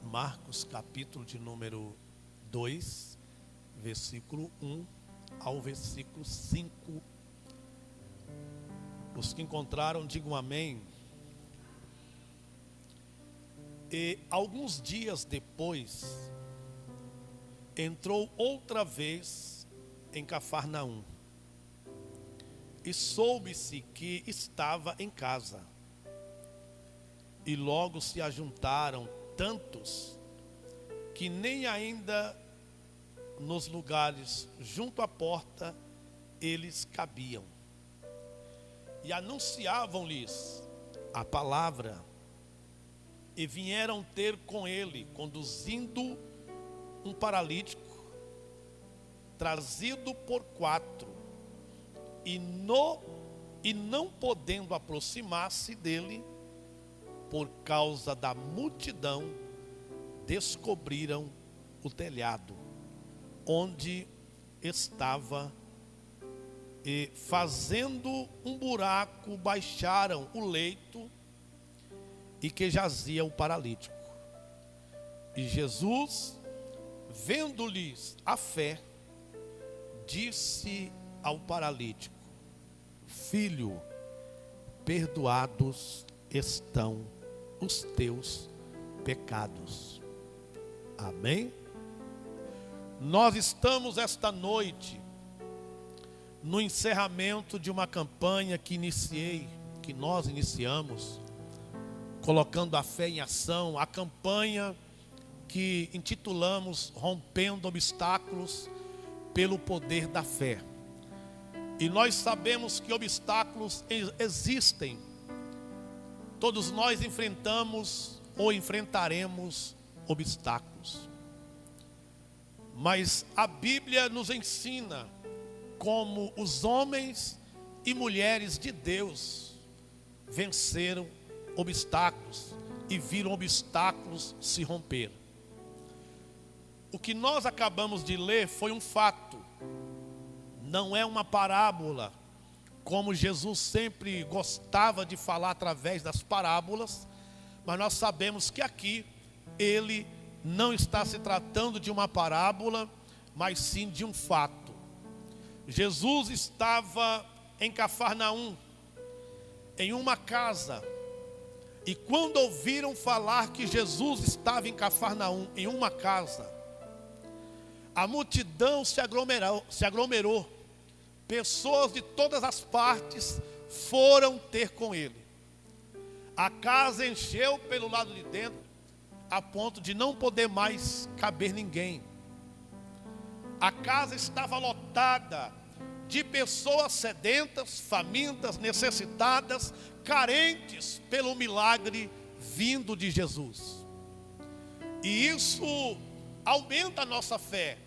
Marcos, capítulo de número 2, versículo 1 ao versículo 5. Os que encontraram, digam amém. E alguns dias depois, entrou outra vez em Cafarnaum, e soube-se que estava em casa. E logo se ajuntaram tantos, que nem ainda nos lugares junto à porta eles cabiam. E anunciavam-lhes a palavra, e vieram ter com ele, conduzindo um paralítico, trazido por 4, e não podendo aproximar-se dele, por causa da multidão, descobriram o telhado, onde estava, e fazendo um buraco, baixaram o leito e que jazia o paralítico. E Jesus, vendo-lhes a fé, disse ao paralítico: Filho, perdoados estão os teus pecados. Amém? Nós estamos esta noite no encerramento de uma campanha que nós iniciamos, colocando a fé em ação, a campanha que intitulamos Rompendo Obstáculos pelo Poder da Fé. E nós sabemos que obstáculos existem. Todos nós enfrentamos ou enfrentaremos obstáculos. Mas a Bíblia nos ensina como os homens e mulheres de Deus venceram obstáculos e viram obstáculos se romper. O que nós acabamos de ler foi um fato, não é uma parábola, como Jesus sempre gostava de falar através das parábolas, mas nós sabemos que aqui ele não está se tratando de uma parábola, mas sim de um fato. Jesus estava em Cafarnaum, em uma casa, e quando ouviram falar que Jesus estava em Cafarnaum, em uma casa, a multidão se aglomerou. Pessoas de todas as partes foram ter com ele. A casa encheu pelo lado de dentro, a ponto de não poder mais caber ninguém. A casa estava lotada de pessoas sedentas, famintas, necessitadas, carentes pelo milagre vindo de Jesus. E isso aumenta a nossa fé,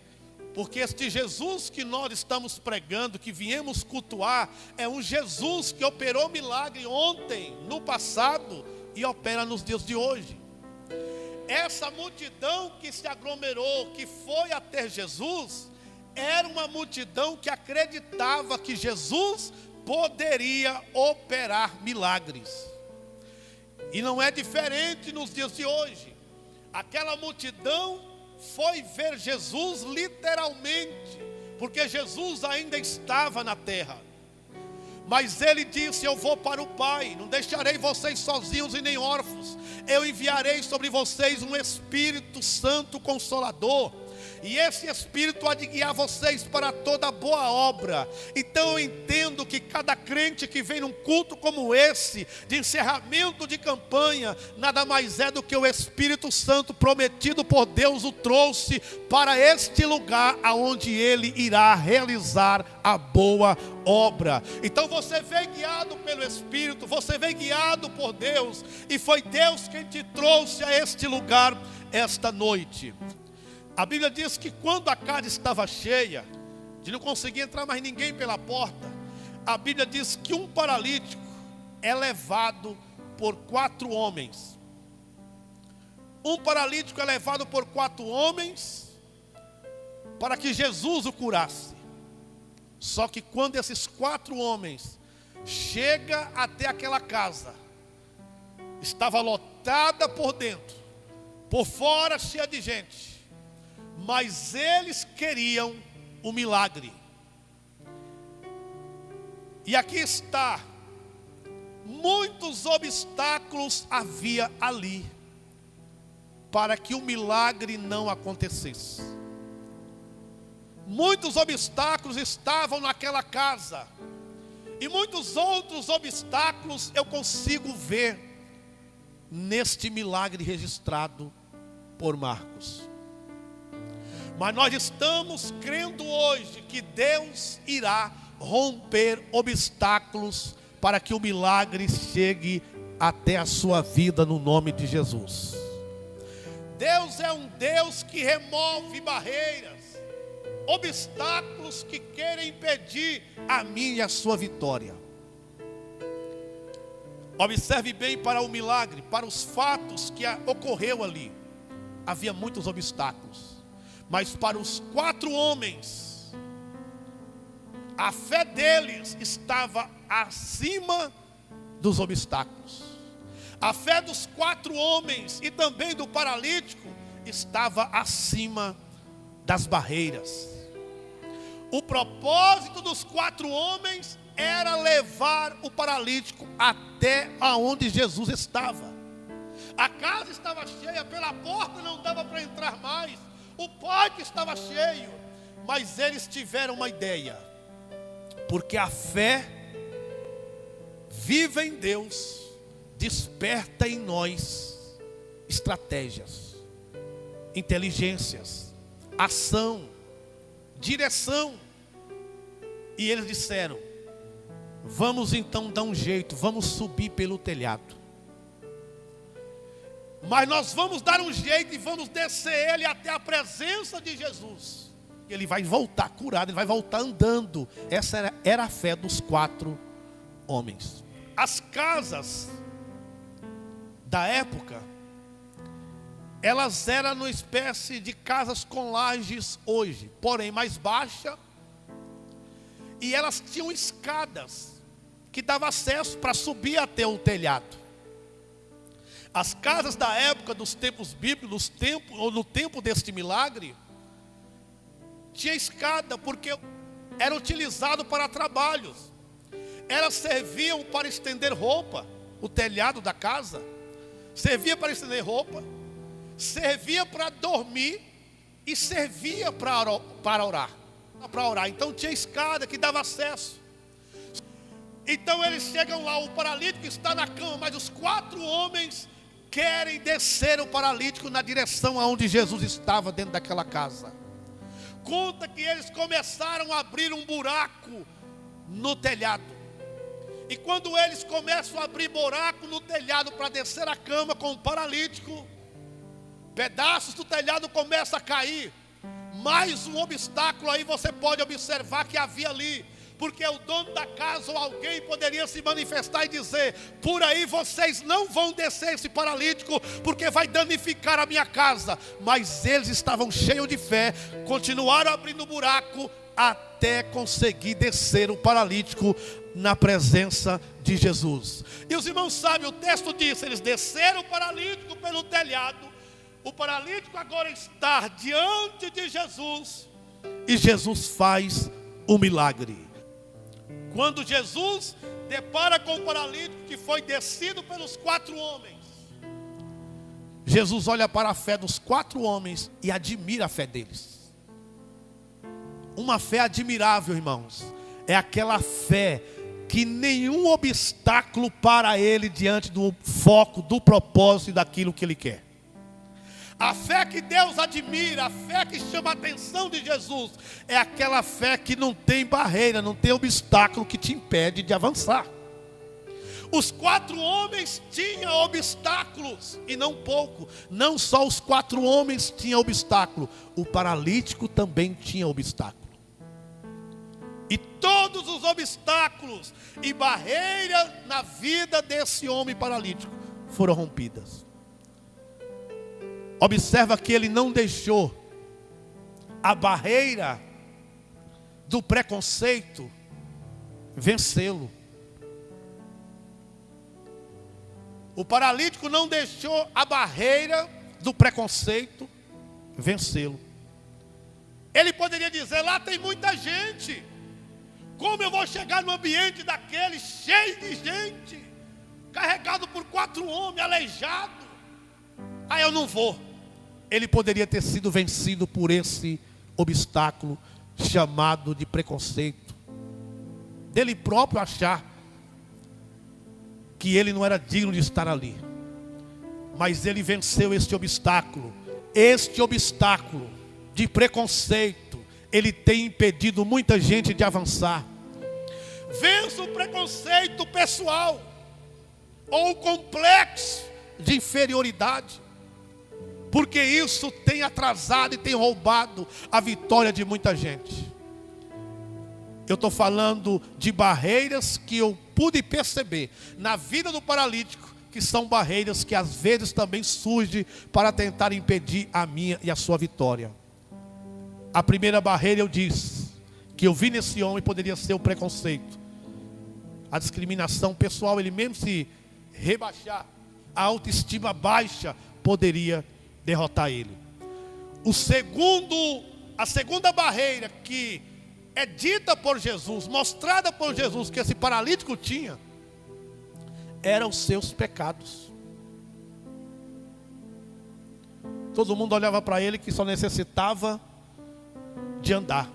porque este Jesus que nós estamos pregando, que viemos cultuar, é um Jesus que operou milagre ontem, no passado, e opera nos dias de hoje. Essa multidão que se aglomerou, que foi até Jesus, era uma multidão que acreditava que Jesus poderia operar milagres. E não é diferente nos dias de hoje. Aquela multidão foi ver Jesus literalmente, porque Jesus ainda estava na terra. Mas ele disse: eu vou para o Pai, não deixarei vocês sozinhos e nem órfãos. Eu enviarei sobre vocês um Espírito Santo Consolador, e esse Espírito há de guiar vocês para toda boa obra. Então eu entendo que cada crente que vem num culto como esse, de encerramento de campanha, nada mais é do que o Espírito Santo prometido por Deus o trouxe para este lugar, aonde ele irá realizar a boa obra. Então você vem guiado pelo Espírito, você vem guiado por Deus, e foi Deus quem te trouxe a este lugar esta noite. A Bíblia diz que quando a casa estava cheia, de não conseguir entrar mais ninguém pela porta, a Bíblia diz que um paralítico é levado por 4 homens. Um paralítico é levado por 4 homens para que Jesus o curasse. Só que quando esses 4 homens chegam até aquela casa, estava lotada por dentro, por fora cheia de gente, mas eles queriam o milagre. E aqui está, muitos obstáculos havia ali, para que o milagre não acontecesse. Muitos obstáculos estavam naquela casa, e muitos outros obstáculos eu consigo ver neste milagre registrado por Marcos. Mas nós estamos crendo hoje que Deus irá romper obstáculos para que o milagre chegue até a sua vida no nome de Jesus. Deus é um Deus que remove barreiras, obstáculos que querem impedir a minha e a sua vitória. Observe bem para o milagre, para os fatos que ocorreu ali. Havia muitos obstáculos, mas para os 4 homens, a fé deles estava acima dos obstáculos. A fé dos 4 homens e também do paralítico estava acima das barreiras. O propósito dos 4 homens era levar o paralítico até aonde Jesus estava. A casa estava cheia, pela porta não dava para entrar mais, o pátio estava cheio, mas eles tiveram uma ideia, porque a fé viva em Deus desperta em nós estratégias, inteligências, ação, direção. E eles disseram: vamos então dar um jeito, vamos subir pelo telhado. Mas nós vamos dar um jeito e vamos descer ele até a presença de Jesus. Ele vai voltar curado, ele vai voltar andando. Essa era a fé dos 4 homens. As casas da época, elas eram uma espécie de casas com lajes hoje, porém mais baixa. E elas tinham escadas que davam acesso para subir até o telhado. As casas da época dos tempos bíblicos, no tempo deste milagre, tinha escada porque era utilizado para trabalhos. Elas serviam para estender roupa, o telhado da casa servia para estender roupa, servia para dormir e servia para orar. Então tinha escada que dava acesso. Então eles chegam lá, o paralítico está na cama, mas os 4 homens querem descer o paralítico na direção aonde Jesus estava, dentro daquela casa. Conta que eles começaram a abrir um buraco no telhado. E quando eles começam a abrir buraco no telhado para descer a cama com o paralítico, pedaços do telhado começam a cair. Mais um obstáculo aí você pode observar que havia ali, porque o dono da casa ou alguém poderia se manifestar e dizer: por aí vocês não vão descer esse paralítico, porque vai danificar a minha casa. Mas eles estavam cheios de fé, continuaram abrindo buraco até conseguir descer o paralítico na presença de Jesus. E os irmãos sabem, o texto diz: eles desceram o paralítico pelo telhado. O paralítico agora está diante de Jesus, e Jesus faz o milagre. Quando Jesus depara com o paralítico que foi descido pelos 4 homens, Jesus olha para a fé dos 4 homens e admira a fé deles. Uma fé admirável, irmãos, é aquela fé que nenhum obstáculo para ele diante do foco, do propósito e daquilo que ele quer. A fé que Deus admira, a fé que chama a atenção de Jesus, é aquela fé que não tem barreira, não tem obstáculo que te impede de avançar. Os 4 homens tinham obstáculos, e não pouco. Não só os 4 homens tinham obstáculo, o paralítico também tinha obstáculo. E todos os obstáculos e barreiras na vida desse homem paralítico foram rompidas. Observa que ele não deixou a barreira do preconceito vencê-lo. O paralítico não deixou a barreira do preconceito, vencê-lo. Ele poderia dizer: lá tem muita gente, como eu vou chegar no ambiente daquele cheio de gente, carregado por 4 homens, aleijado? Ah, eu não vou. Ele poderia ter sido vencido por esse obstáculo chamado de preconceito, dele próprio achar que ele não era digno de estar ali. Mas ele venceu este obstáculo. Este obstáculo de preconceito, ele tem impedido muita gente de avançar. Vença o preconceito pessoal ou o complexo de inferioridade, porque isso tem atrasado e tem roubado a vitória de muita gente. Eu estou falando de barreiras que eu pude perceber na vida do paralítico, que são barreiras que às vezes também surgem para tentar impedir a minha e a sua vitória. A primeira barreira, eu disse que eu vi nesse homem, poderia ser o preconceito, a discriminação pessoal. Ele mesmo se rebaixar, a autoestima baixa poderia derrotar ele. A segunda barreira que é dita por Jesus, mostrada por Jesus, que esse paralítico tinha, eram os seus pecados. Todo mundo olhava para ele que só necessitava de andar.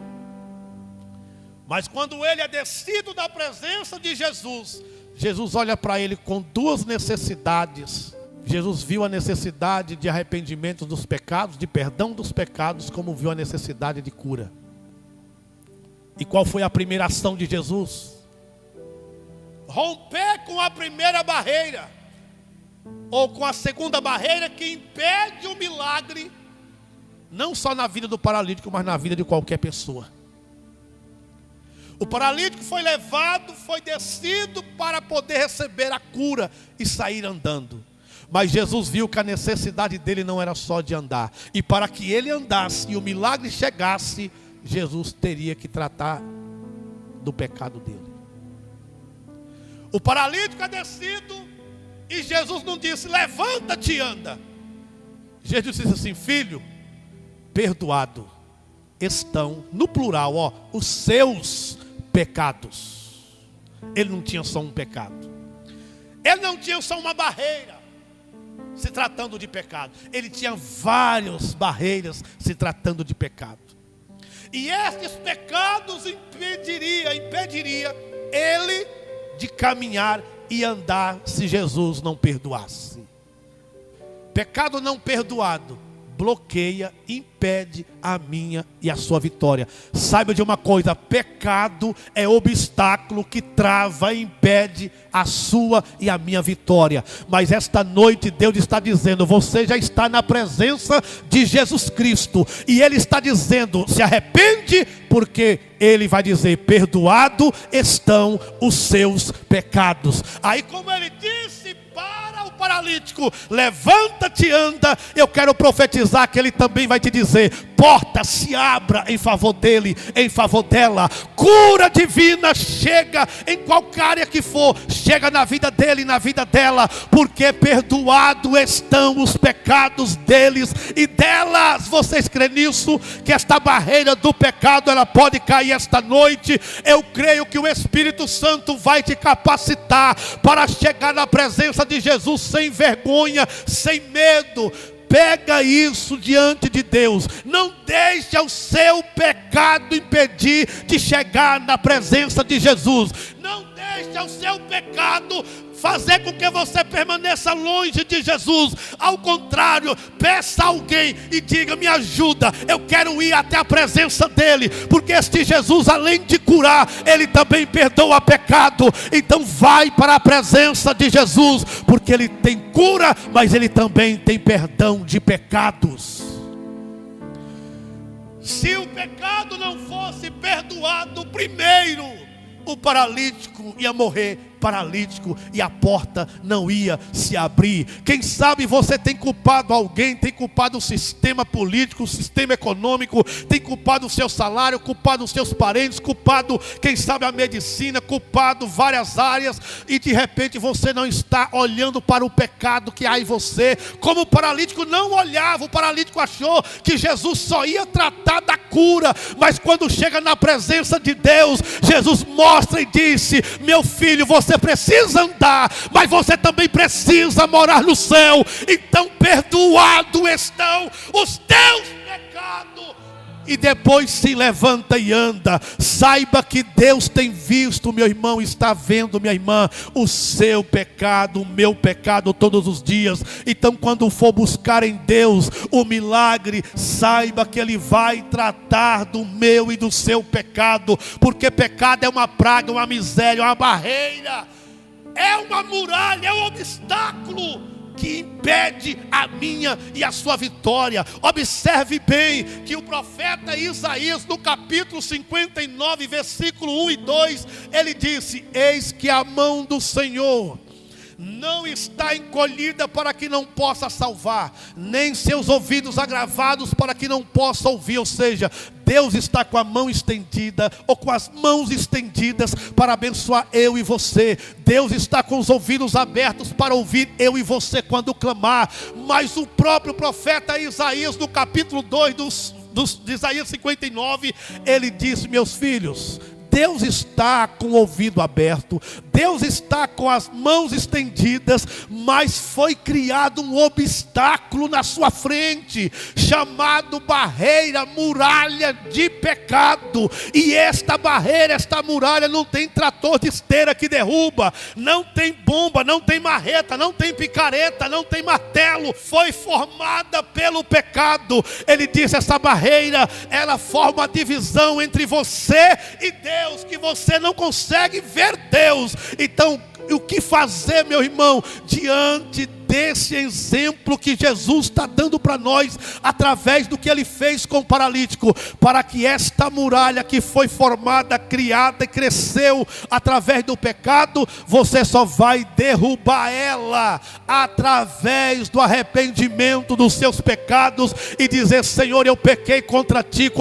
Mas quando ele é descido da presença de Jesus, Jesus olha para ele com 2 necessidades. Jesus viu a necessidade de arrependimento dos pecados, de perdão dos pecados, como viu a necessidade de cura. E qual foi a primeira ação de Jesus? Romper com a primeira barreira, ou com a segunda barreira que impede o milagre, não só na vida do paralítico, mas na vida de qualquer pessoa. O paralítico foi levado, foi descido para poder receber a cura e sair andando. Mas Jesus viu que a necessidade dele não era só de andar. E para que ele andasse e o milagre chegasse, Jesus teria que tratar do pecado dele. O paralítico é descido e Jesus não disse: levanta-te e anda. Jesus disse assim: filho, perdoado estão, no plural, os seus pecados. Ele não tinha só um pecado. Ele não tinha só uma barreira se tratando de pecado. Ele tinha várias barreiras se tratando de pecado. E estes pecados impediria ele de caminhar e andar se Jesus não perdoasse. Pecado não perdoado bloqueia, impede a minha e a sua vitória. Saiba de uma coisa: pecado é obstáculo que trava e impede a sua e a minha vitória. Mas esta noite Deus está dizendo: você já está na presença de Jesus Cristo, e Ele está dizendo: se arrepende, porque Ele vai dizer: perdoado estão os seus pecados. Aí, como Ele disse para o paralítico: levanta-te e anda, eu quero profetizar que Ele também vai te dizer: porta se abra em favor dele, em favor dela. Cura divina chega em qualquer área que for, chega na vida dele e na vida dela, porque perdoado estão os pecados deles e delas. Vocês creem nisso? Que esta barreira do pecado, ela pode cair esta noite. Eu creio que o Espírito Santo vai te capacitar para chegar na presença de Jesus sem vergonha, sem medo. Pega isso diante de Deus. Não deixe o seu pecado impedir de chegar na presença de Jesus. Não deixe o seu pecado fazer com que você permaneça longe de Jesus. Ao contrário, peça a alguém e diga: me ajuda, eu quero ir até a presença dele, porque este Jesus, além de curar, ele também perdoa pecado. Então vai para a presença de Jesus, porque ele tem cura, mas ele também tem perdão de pecados. Se o pecado não fosse perdoado, primeiro o paralítico ia morrer paralítico e a porta não ia se abrir. Quem sabe você tem culpado alguém, tem culpado o sistema político, o sistema econômico, tem culpado o seu salário, culpado os seus parentes, culpado, quem sabe, a medicina, culpado várias áreas, e de repente você não está olhando para o pecado que há em você, como o paralítico não olhava. O paralítico achou que Jesus só ia tratar da cura, mas quando chega na presença de Deus, Jesus mostra e disse: meu filho, você precisa andar, mas você também precisa morar no céu. Então perdoados estão os teus pecados. E depois se levanta e anda. Saiba que Deus tem visto, meu irmão, está vendo, minha irmã, o seu pecado, o meu pecado todos os dias. Então quando for buscar em Deus o milagre, saiba que Ele vai tratar do meu e do seu pecado. Porque pecado é uma praga, uma miséria, uma barreira, é uma muralha, é um obstáculo que impede a minha e a sua vitória. Observe bem que o profeta Isaías, no capítulo 59, versículo 1 e 2, ele disse: eis que a mão do Senhor não está encolhida para que não possa salvar, nem seus ouvidos agravados para que não possa ouvir. Ou seja, Deus está com a mão estendida, ou com as mãos estendidas para abençoar eu e você. Deus está com os ouvidos abertos para ouvir eu e você quando clamar. Mas o próprio profeta Isaías, no capítulo 2 de Isaías 59, ele disse: meus filhos, Deus está com o ouvido aberto, Deus está com as mãos estendidas, mas foi criado um obstáculo na sua frente, chamado barreira, muralha de pecado. E esta barreira, esta muralha, não tem trator de esteira que derruba, não tem bomba, não tem marreta, não tem picareta, não tem martelo. Foi formada pelo pecado. Ele disse: essa barreira, ela forma a divisão entre você e Deus, que você não consegue ver Deus. Então, o que fazer, meu irmão, diante desse exemplo que Jesus está dando para nós, através do que Ele fez com o paralítico, para que esta muralha que foi formada, criada e cresceu através do pecado, você só vai derrubar ela através do arrependimento dos seus pecados e dizer: Senhor, eu pequei contra ti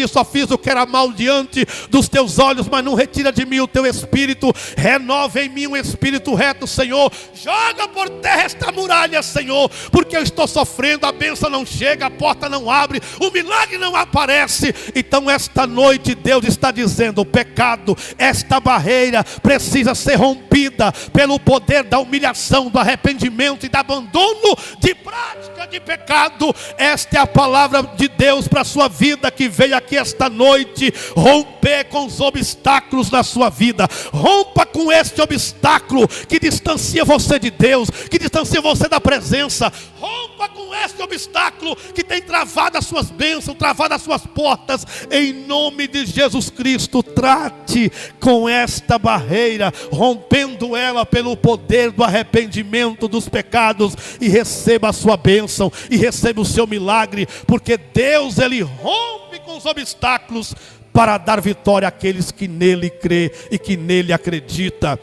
só fiz o que era mal diante dos teus olhos, mas não retira de mim o teu espírito, renova em mim um espírito reto, Senhor. Joga por terra esta muralha, Senhor, porque eu estou sofrendo, a bênção não chega, a porta não abre, o milagre não aparece. Então esta noite Deus está dizendo: o pecado, esta barreira precisa ser rompida pelo poder da humilhação, do arrependimento e do abandono de prática de pecado. Esta é a palavra de Deus para a sua vida, que veio aqui esta noite romper com os obstáculos na sua vida. Rompa com este obstáculo que distancia você de Deus, que distancia você da presença. Rompa com este obstáculo que tem travado as suas bênçãos, travado as suas portas. Em nome de Jesus Cristo, trate com esta barreira, rompendo ela pelo poder do arrependimento dos pecados, e receba a sua bênção, e receba o seu milagre, porque Deus, Ele rompe com os obstáculos para dar vitória àqueles que nele crê e que nele acredita.